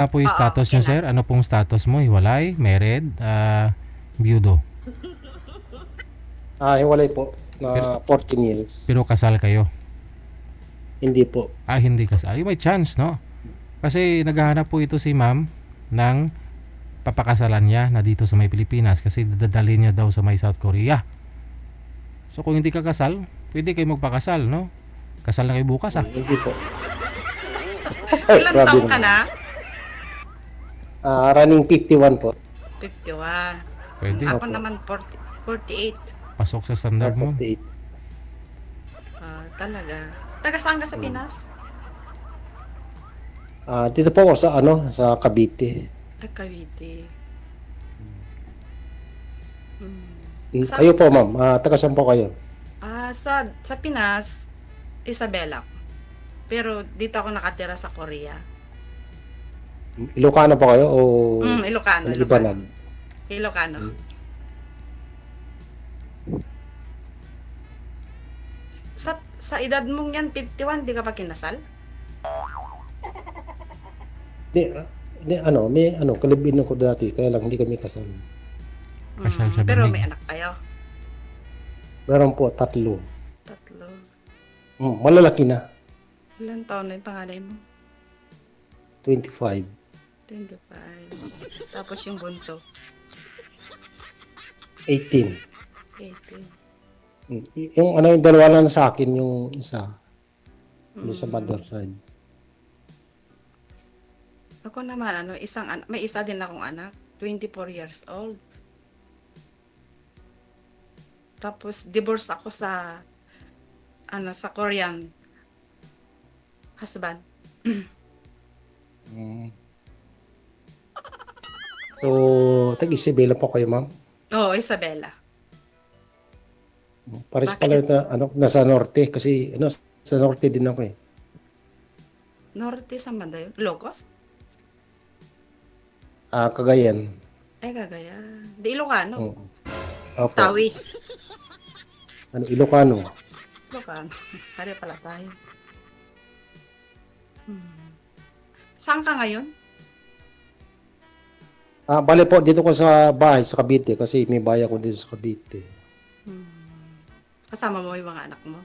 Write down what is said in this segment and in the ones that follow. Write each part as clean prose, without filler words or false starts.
Po yung Oo, status okay nyo, na. sir? Ano pong status mo? Hiwalay? Married? Byudo? Hiwalay po Pero, na 14 years. pero kasal kayo? Hindi po. Hindi kasal. May chance, no? Kasi naghahanap po ito si ma'am ng papakasalan niya na dito sa may Pilipinas kasi dadalhin niya daw sa may South Korea. So kung hindi ka kasal, pwede kayo magpakasal, no? Kasal na kayo bukas, Hindi po. Ilan Grabe taong ka naman. na? Running 51 po. 51. Pwede. Ako Opo. naman 48. Pasok sa standard mo. 48. Talaga. Taga saan ka sa Pinas? Dito po ako sa Cavite. Cavite. Kayo po, ma'am. Taga saan po kayo? Sa Pinas, Isabela. Pero dito ako nakatira sa Korea. Ilocano po kayo o Ilocano. Libanan? Ilocano. Sa edad mong yan, 51, di ka pa kinasal? Kalibin ko dati, kaya lang hindi kami kasal. Kasal siya Pero Bening. may anak kayo. Meron po 3. 3. Malalaki na. Ilan taon na yung panganay mo? 25. 25. Tapos yung bunso, 18. 18. Yung dalawa lang sa akin, yung isa. Yung sa mother side. Ako naman, may isa din akong anak, 24 years old. Tapos, divorce ako sa Korean husband. So, tag-Isabela po kayo, ma'am? Oo, Isabela. Pares Bakit? pala nasa norte kasi sa norte din ako eh. Norte sa banda yun? Locos? Cagayan. Ay, Cagayan. Di Ilocano. Oo. Opo. Tawis. Ilocano. Ilocano. Pare pala tayo. Saan ka ngayon? Bale po, dito ko sa bahay, sa Cavite, kasi may bahay ako dito sa Cavite. Kasama mo yung mga anak mo?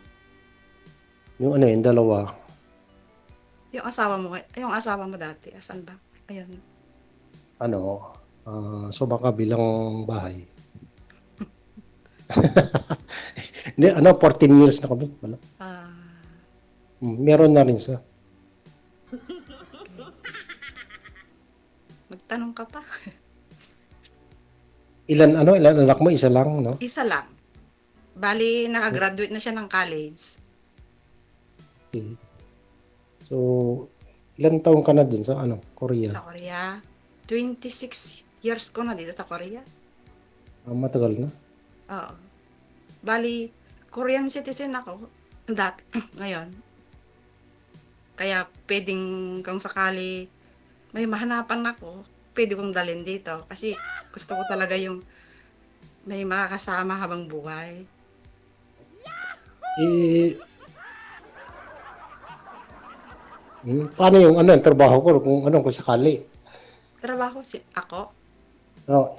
Yung dalawa. Yung asawa mo dati, asan ba? Ayun. So baka bilang bahay. Hindi, 14 years na kami. Wala. Meron na rin siya. Magtanong ka pa. Ilan anak mo? Isa lang, no? Isa lang. Bali, nakagraduate na siya ng college. Okay. So, ilan taong ka na dun sa Korea? Sa Korea. 26 years ko na dito sa Korea. Matagal na. Oo. Bali, Korean citizen ako. Ngayon. Kaya pwedeng kung sakali may mahanapan ako, pwede kong dalhin dito. Kasi gusto ko talaga yung may makakasama habang buhay. Paano yung trabaho ko kung sakali? Trabaho ako.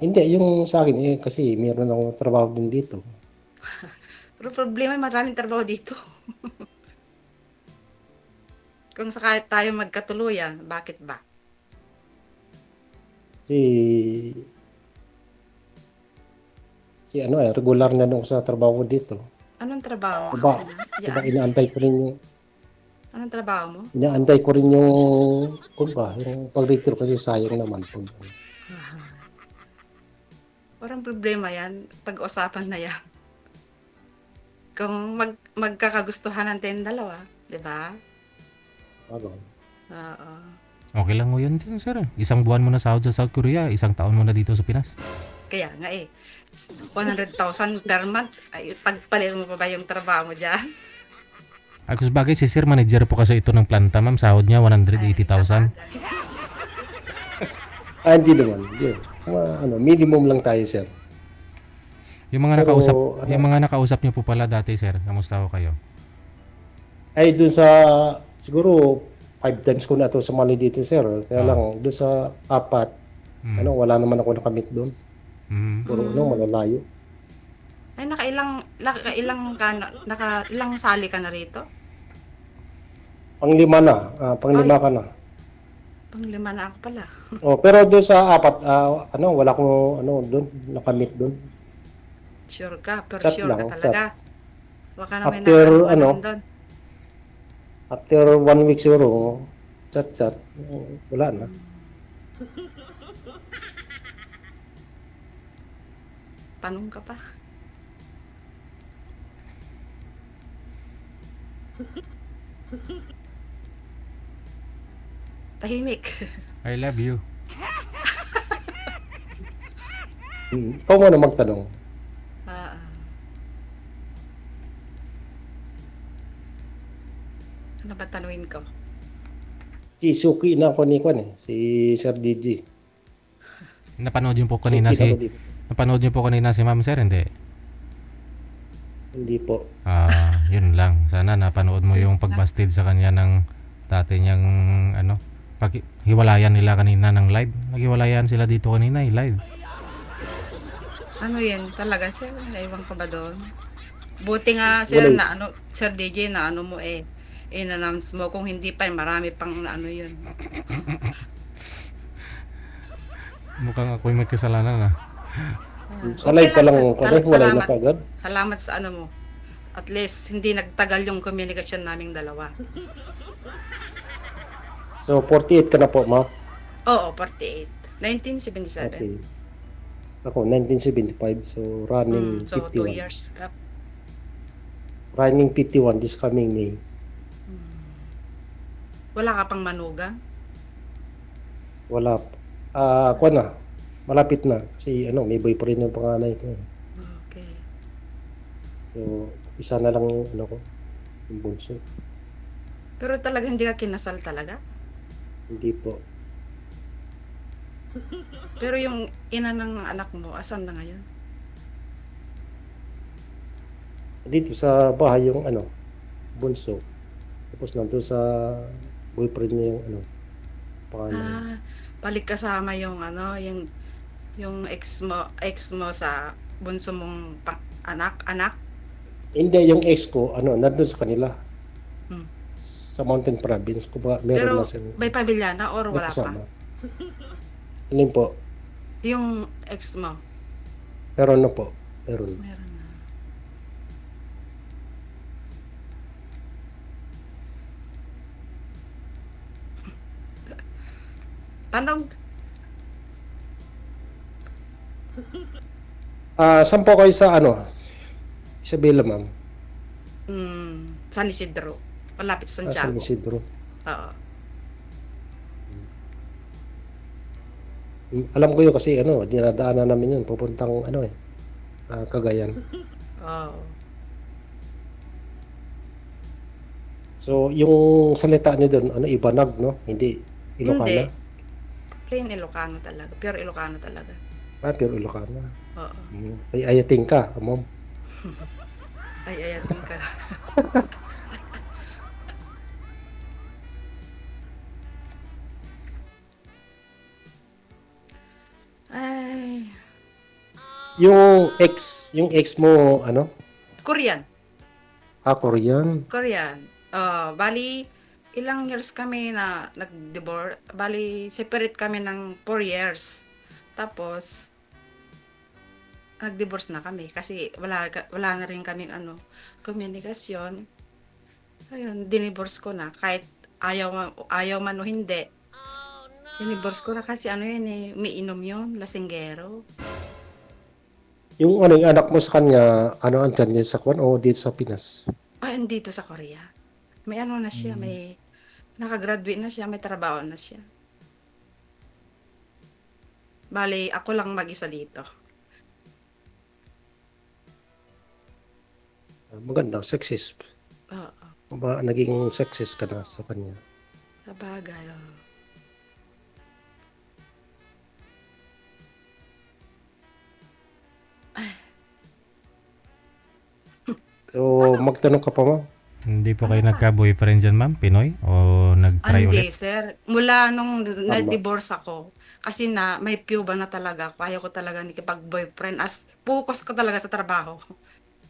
Hindi, yung sa akin kasi meron akong trabaho din dito. Pero problema, maraming trabaho dito. Kung sakali tayo magkatuluyan, bakit ba? Regular na nung sa trabaho dito. Anong trabaho mo sa Pinas? Inaantay ko rin yung Anong trabaho mo? yung pag-retire kasi sayang naman po. Parang problema yan. Pag-usapan na yan. Kung magkakagustuhan natin dalawa, di ba? Oo. Okay lang mo yun, sir. Isang buwan mo na sahod sa South Korea, isang taon mo na dito sa Pinas. Kaya nga 100,000 per month. Ay, pagpalit mo pa ba yung trabaho mo dyan? Kung sabagay, si sir, manager po kasi ito ng planta, ma'am. Sahod niya, 180,000. Hindi naman. Minimum lang tayo, sir. Yung mga Pero, nakausap niyo po pala dati, sir. Kamusta ho kayo? Ay, dun sa, siguro, 5 times ko na to sumali dito, sir. Kaya Ah. lang, doon sa 4, Mm. wala naman ako nakamit doon. Mm. Puro malalayo. Ay, nakailang sali ka na rito? Panglima na, panglima Ay. ka na. Panglima na ako pala. Pero doon sa 4, wala akong doon nakamit doon. Sure ka, pero Chat sure ka lang, talaga. chat. Baka na may After, nakaano ka naman doon. After 1 week siguro, chat, wala na. Tanong ka pa. Tahimik. I love you. Ikaw muna magtanong. Ah, ano ba tanungin ko? Si Suki na ako ni Kwan si Sir DJ. Napanood niyo po kanina Suki na ako si dito. Napanood niyo po kanina si Ma'am, sir, hindi? Hindi po. Yun lang. Sana napanood mo yung pagbastid sa kanya ng dati niyang hiwalayan nila kanina ng live. Naghiwalayan sila dito kanina, live. Ano yan talaga, sir? Naiwan ka ba doon? Buti nga, sir, Wala. Sir DJ, na ano mo in-announce mo. Kung hindi pa, marami pang na ano yun. Mukhang ako'y may kasalanan, Sa live pa lang, wala na salamat. kagad. Salamat sa ano mo. At least, hindi nagtagal yung komunikasyon naming dalawa. So, 48 ka na po, ma? Oo, 48. 1977. Okay. Ako, 1975. So, running So, 2 51. years gap. Running 51 this coming May. Wala ka pang manugang? Wala. Ako na. Malapit na. Kasi, may boyfriend yung panganay ko. Okay. So, isa na lang yung, yung bunso. Pero talaga hindi ka kinasal talaga? Hindi po. Pero yung ina ng anak mo, asan na ngayon? Dito sa bahay yung, bunso. Tapos nandun sa boyfriend niya yung, panganay. Balik kasama yung yung ex mo sa bunso mong anak. Hindi, yung ex ko, nandun sa kanila. Hmm. Sa Mountain Province. Kung ba, meron Pero na silang may pamilya na or wala pa? nakasama. Alin po? Yung ex mo, Meron na po. Meron. meron na. Tanong, Saan po kayo sa, Isabela, ma'am? San Isidro, malapit sa San Santiago. Isidro. Oo. Alam ko yun kasi, dinadaanan namin yun. Pupuntang, Cagayan. Oo. So, yung salita nyo doon, Ibanag, no? Hindi Ilocana? Hindi. Plain Ilocano talaga. Pure Ilocano talaga. Pure Ilocana. Oo. Ay, ayating ka, ma'am. Ay, ayatin ka. Ay, Yung ex mo, Korean. Korean. Korean. Bali, ilang years kami na nag-divorce. Bali, separate kami ng 4 years. Tapos, nag-divorce na kami kasi wala na rin kaming komunikasyon. Ayun, dinivorce ko na kahit ayaw man o hindi. Dinivorce ko na kasi umiinom yun, lasinggero. Yung yung anak mo sa kanya, andyan niya sa Kwan o dito sa Pinas? Andito sa Korea. May na siya, may nakagraduate na siya, may trabaho na siya. Bali, ako lang mag-isa dito. Maganda, success. Oo, Naging success ka na sa kanya. sa bagay. Oo. So, magtanong ka pa, ma'am? Hindi po kayo nagka-boyfriend dyan, ma'am? Pinoy? O nag-try Hindi, ulit? sir. Mula nung Tama. na-divorce ako, kasi na may piyuba na talaga ako. Ayaw ko talaga nakipag-boyfriend as focus ko talaga sa trabaho.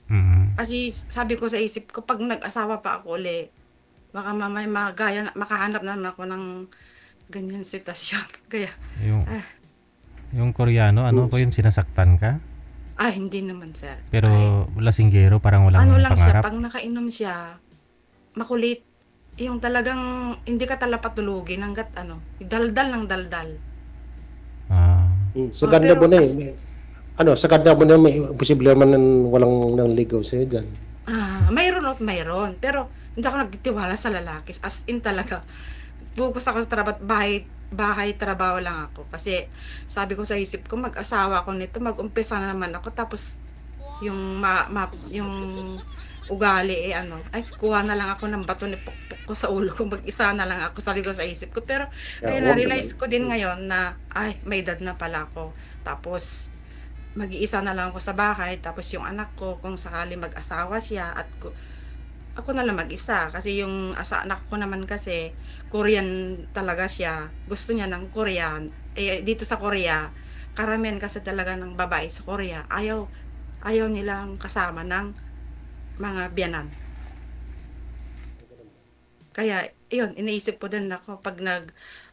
Mm. Kasi sabi ko sa isip ko, pag nag-asawa pa ako uli, baka mamaya makahanap naman ako ng ganyan sitwasyon. Kaya, Yung ah, yung Koreano, ano Mm. po yun, sinasaktan ka? hindi naman, sir. Pero Ay, lasinggero, parang ano walang lang siya, pangarap. pag nakainom siya, makulit. Yung talagang hindi ka talaga patulugin hanggat daldal ng daldal. Ah, Sa ganda mo Pero na eh. Sa ganda mo na may posible naman ng walang nangligaw sa'yo dyan. mayroon at mayroon. Pero hindi ako nagtitiwala sa lalaki. As in talaga. Focus ako sa trabaho, bahay, trabaho lang ako. Kasi sabi ko sa isip ko, mag-asawa ako nito, mag-umpisa na naman ako. Tapos yung ugali ay kuha na lang ako ng bato ni pukpuk ko sa ulo ko, mag-isa na lang ako, sabi ko sa isip ko. Pero ayun, Huwag naman. na-realize ko din ngayon na may edad na pala ako. Tapos mag-iisa na lang ako sa bahay, tapos yung anak ko kung sakali mag-asawa siya at ako na lang mag-isa kasi yung anak ko naman kasi Korean talaga siya. Gusto niya ng Korean. Dito sa Korea, karamihan kasi talaga ng babae sa Korea, ayaw nilang kasama ng mga biyanan. Kaya, yun, iniisip ko din ako pag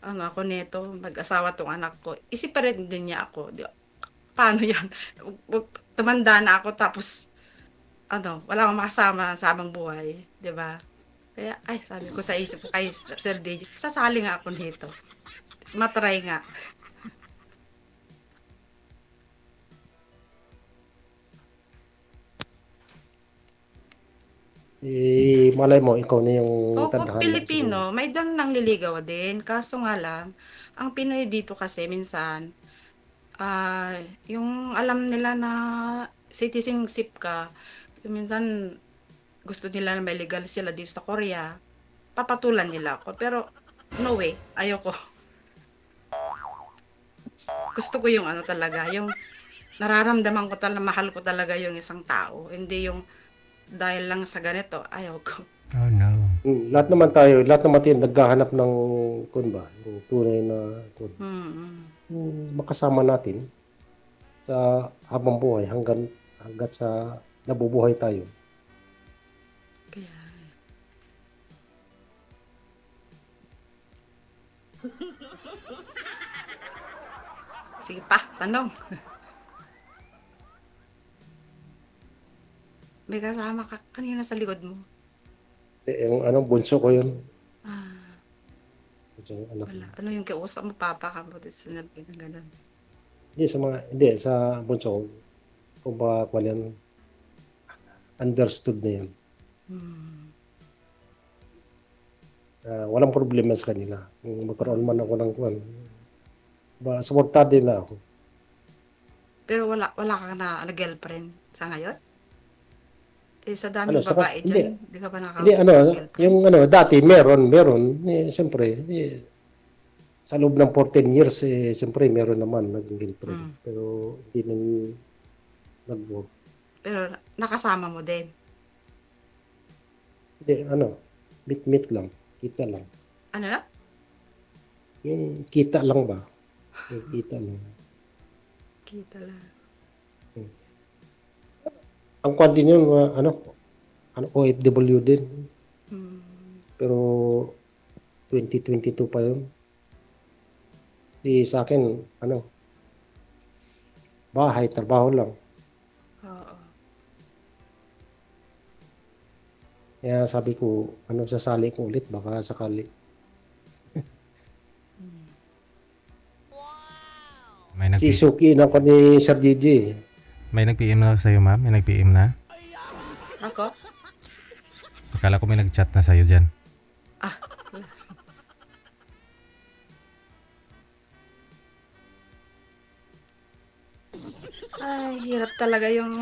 ako nito, mag-asawa tong anak ko, isiparate din niya ako. Paano yan? Tumanda na ako tapos, wala akong makasama sa habang buhay. 'Di ba? Kaya, sabi ko sa isip ko kay Sir Digit, sasali nga ako nito. Matry nga. Malay mo, ikaw na yung O kung tadhana siguro. Pilipino, may dang nangliligaw din. Kaso nga lang, ang Pinoy dito kasi minsan, yung alam nila na citizenship ka, yung minsan gusto nila na may legal sila dito sa Korea, papatulan nila ako. Pero, no way, ayoko. Gusto ko yung talaga, yung nararamdaman ko talaga, mahal ko talaga yung isang tao. Hindi yung dahil lang sa ganito, ayaw ko. oh no. Lahat naman tayo naghahanap ng kun ba, yung tunay na kun. Mm. Makasama natin sa habang buhay hanggat sa nabubuhay tayo. Kaya, sige pa, tanong. May kasama ka kanina sa likod mo. Yung bunso ko yun. Ah, Bunso yung anak ko. wala. Ano yung kausap mo, papa ka mo, tapos sinabi ng ganun. Hindi sa bunso ko. Kung ba kung yan, understood na yan. Walang problema sa kanila. Kung magkaroon man ako ng kwan, suportado nila ako. Pero wala ka na girlfriend sa ngayon? Sa daming Sa babae hindi. dyan, di ka ba Hindi, naka-girlfriend? yung dati meron. Siyempre, sa loob ng 14 years, siyempre meron naman naging girlfriend. Mm. Pero hindi nang nag-work. Pero nakasama mo din. Hindi, meet lang. Kita lang. Ano na? Yung kita lang ba? Yung kita lang. Kita lang. Ang kwan din yun, OFW din. Pero 2022 pa yun. Di sa akin, bahay, trabaho lang. Oo. Kaya sabi ko, sasali ko ulit, baka sakali. May Si nag Suki na ko ni Sir Gigi. may nag-PM na sa'yo, ma'am? May nag-PM na? Ako? Akala ko may nag-chat na sa'yo dyan. Ah, hirap talaga yung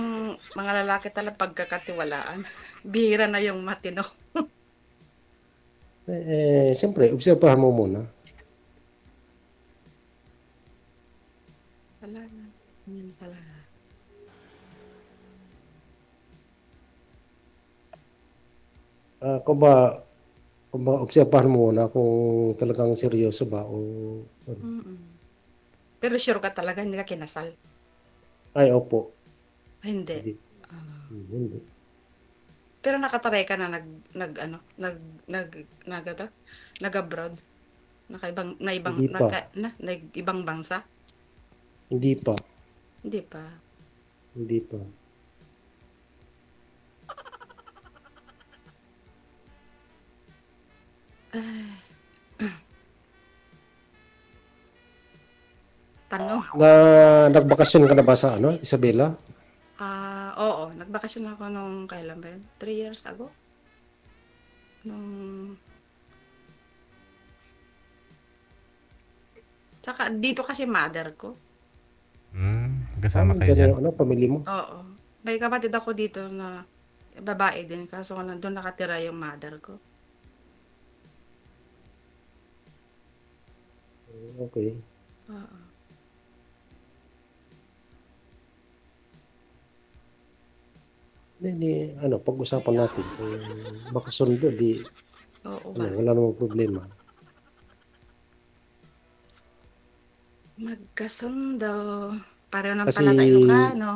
mga lalaki talaga pagkakatiwalaan. Bihira na yung matino. Siyempre, obserbahan mo muna. Wala na. Yan talaga. Kung ba, obserbahan mo muna kung talagang seryoso ba o ano. Mm. Pero sure ka talaga hindi ka kinasal? Ay, opo. Hindi. Hindi. Hindi. Pero nakatry ka na ano, nag ano, nag-abroad? Hindi pa. Ibang bansa? Hindi pa. Hindi pa. Hindi pa. Tanong. Nagbakasyon ka na ba sa ano, Isabela? Oo, nagbakasyon ako nung kailan ba yun? 3 years ago? Nung Tsaka dito kasi mother ko. Kasama kayo Nandiyan dyan. yung ano, pamilya mo. Oo. May kapatid ako dito na babae din kaso nandun nakatira yung mother ko. Okay. Oo. Ano, pag-usapan natin kung makasundo, di, Oo ano, ba? wala namang problema. Magkasundo. Pareho ng Kasi, pala tayo Ilocano.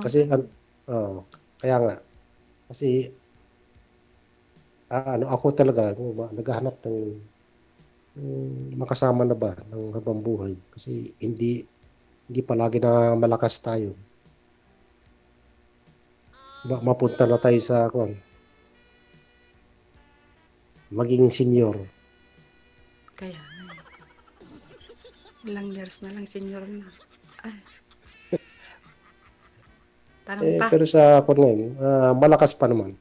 oh, kaya nga, kasi, ano, ako talaga, naghahanap ng makasama na ba ng habang buhay. Kasi hindi palagi na malakas tayo. Mapunta na tayo sa, maging senior. Kaya nga ilang years na lang senior na. Ay, tanong pa. Pero sa ngayon, malakas pa naman.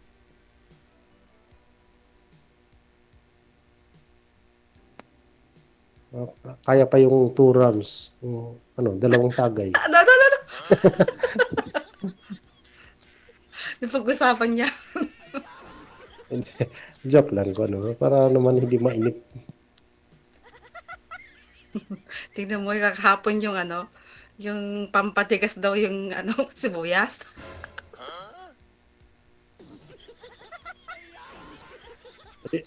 Kaya pa yung 2 rounds, ano, 2 tagay. No. Yung pag-usapan niya. Joke lang ko, ano, para naman hindi mainip. Tingnan mo yung kahapon yung ano, yung pampatigas daw yung ano, sibuyas. Kasi,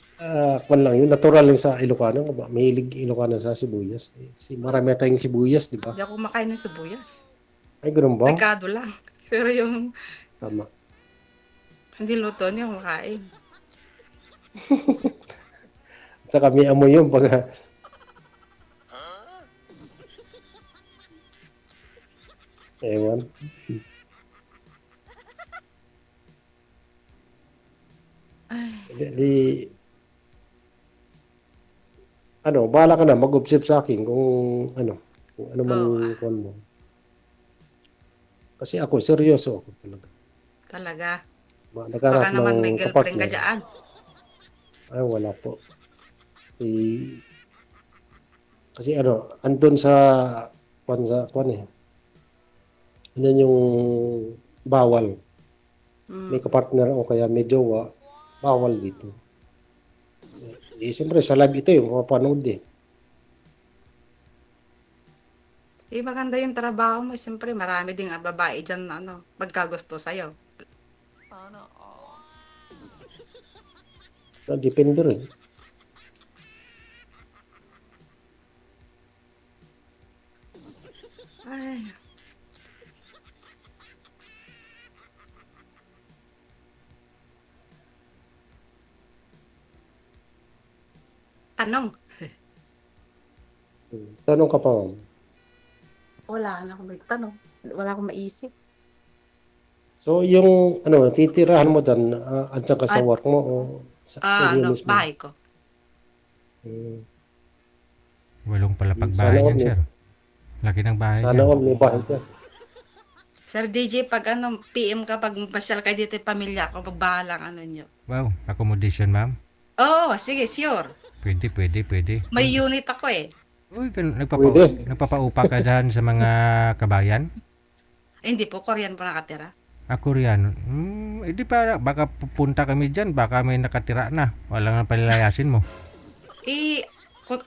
kwan lang, yung natural yung sa Ilocano, mahilig Ilocano sa sibuyas. Kasi marami tayong sibuyas, di ba? Hindi ako kumakain ng sibuyas. Ay, ganun ba? Pagkado lang. Pero yung Tama. hindi luto niya kumakain. At saka may amoy yun pag, ewan. Di, ano, bahala ka na, mag-observe sa akin kung ano man Oo, kwan mo. Kasi ako, seryoso ako talaga. talaga. Baka Naghanap ng naman may girlfriend ka kapartner. dyan. Ay, wala po. Eh, kasi ano, andun sa kwan eh. Andun yung bawal. May Mm. kapartner o kaya may jowa, bawal dito. Siyempre, sa live ito yung mapanood eh. Maganda yung trabaho mo. Siyempre, marami ding babae dyan na ano, magkagusto sa'yo. Depende rin. Ay, tanong. Tanong ka pa, ma'am. Wala na akong tanong. Wala akong maisip. So, yung titirahan mo dyan, andyan ka sa At, work mo o sa inyo mismo? bahay ko. Hmm. Walong pala Sana pagbahay all niyan, may, sir. Laki ng bahay sana niyan. all may bahay dyan. Sir DJ, pag ano, PM ka, pag pasyal kayo dito yung pamilya ko, pagbahalang ano nyo. Wow, accommodation, ma'am. Oo, sige, sure. Pwede. May unit ako eh. Uy, Pwede. nagpapaupa ka dyan sa mga kabayan? Hindi po, Korean po nakatira. Koreano. Di pa, baka pupunta kami dyan, baka may nakatira na. Wala nga palilayasin mo.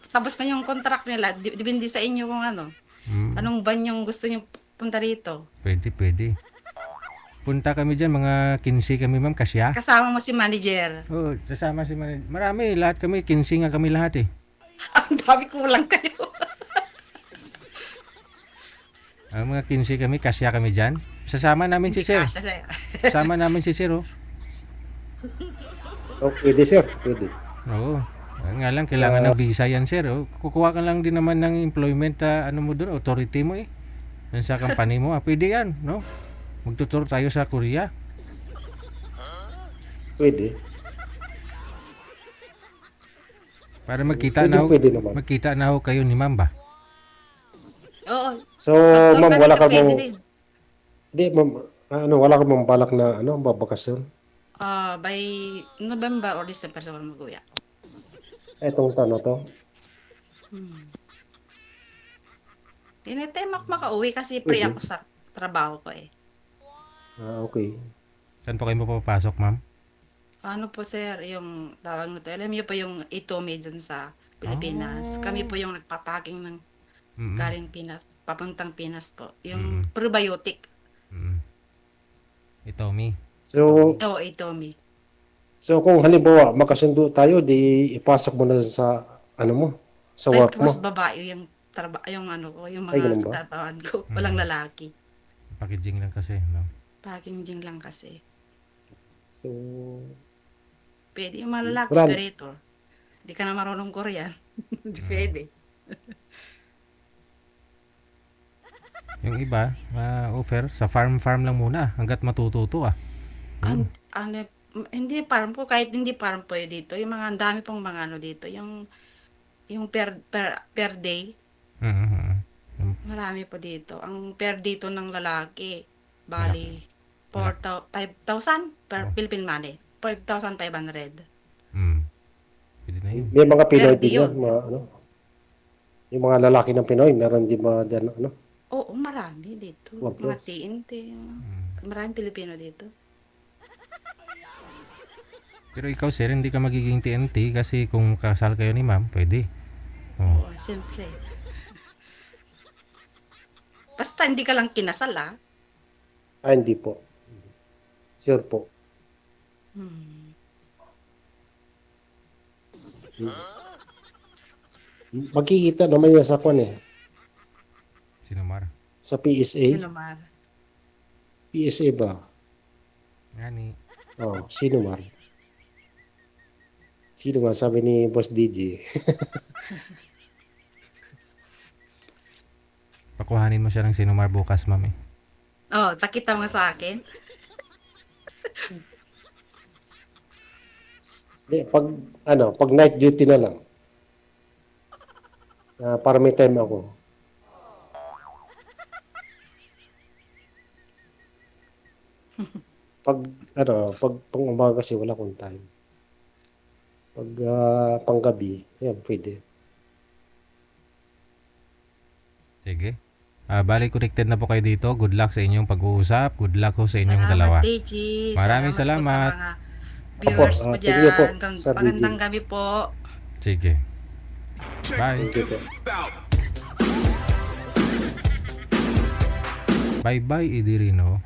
Tapos na yung contract nila, depende sa inyo kung ano. Hmm, Anong ban yung gusto nyo punta rito? pwede. Punta kami dyan, mga 15 kami ma'am, kasya. Kasama mo si manager. Oo, kasama si marami, lahat kami, 15 nga kami lahat eh. Ang dami kulang kayo. Ang mga 15 kami, kasya kami dyan. Sasama namin si Hindi sir. kasya, sir. Sasama namin si sir, oh. Oh, pwede sir, pwede. Oo. Nga lang, kailangan ng visa yan, sir. Oh. Kukuha ka lang din naman ng employment, ano mo doon, authority mo eh. Yan sa company mo, pwede yan, no? Magtuturo tayo sa Korea. Pwede. Para magkita Pwede, na ho, pwede naman. magkita na ho kayo ni ma'am ba? Oo. So, Doktor ma'am, ka wala dito, ka pwede mong, din. hindi, ma'am, wala ka mong balak na, babakasyon? By November or December siguro mag-uwi ako. Etong tanong to. Tinitime ako makauwi kasi free ako sa trabaho ko eh. Okay. Saan po kayo mapapasok, ma'am? Ano po sir, yung tawag nito, alam niyo po yung Itomi dun sa Pilipinas. Kami po yung nagpapacking ng Mm-mm. galing Pinas, papuntang Pinas po. Yung probiotic. Mm. Ito, me. So, Oo, Itomi. kung halimbawa makasundo tayo, di ipasok mo na sa sa work mo. Tapos babae yung yung ano ko, yung Ay, mga ganun ba? katrabahan ko. Walang lalaki. Packaging lang kasi, no? Packaging lang kasi. So, Pwede yung mga lalaki, Wala. operator. Hindi ka na marunong Korean. Hindi pwede. Yung iba, offer sa farm lang muna hanggat matututo ah. Ano, hindi parang po, kahit hindi parang po dito, yung mga, ang dami pong mga ano dito, yung per day, Mm-hmm. marami po dito. Ang per dito ng lalaki, bali, 5,000 per Philippine money. 5,500. Pwede na yun. may mga Pinoy Pwede din yan, yun. yung mga lalaki ng Pinoy, meron din mga dyan, Oo, marami dito. Wag Mga plus. TNT. Maraming Pilipino dito. Pero ikaw sir, hindi ka magiging TNT kasi kung kasal kayo ni ma'am, pwede. Oh. Oo, siyempre. Basta hindi ka lang kinasal, ah. Hindi po. Sure po. Magkikita naman yan sa Sino Mar? sa PSA. Sino mar? PSA ba? Ngani. Oh, sino man? Sino man? Sabi ni Boss DJ. Pakuhanin mo siya ng Sino Mar bukas, ma'am eh. Oh, takita mo sa akin. Pag night duty na lang. Para may time ako. Pag pang umaga kasi wala akong time. Pag panggabi, yan, pwede. Sige. Bali connected na po kayo dito. Good luck sa inyong pag-uusap. Good luck ho sa inyong dalawa. Salamat, DG. Maraming Po sa salamat. mga viewers Opo, mo thank you po, dyan. Sir Magandang DJ. gabi po. Sige. Bye. Thank you po. Bye-bye, Idirino.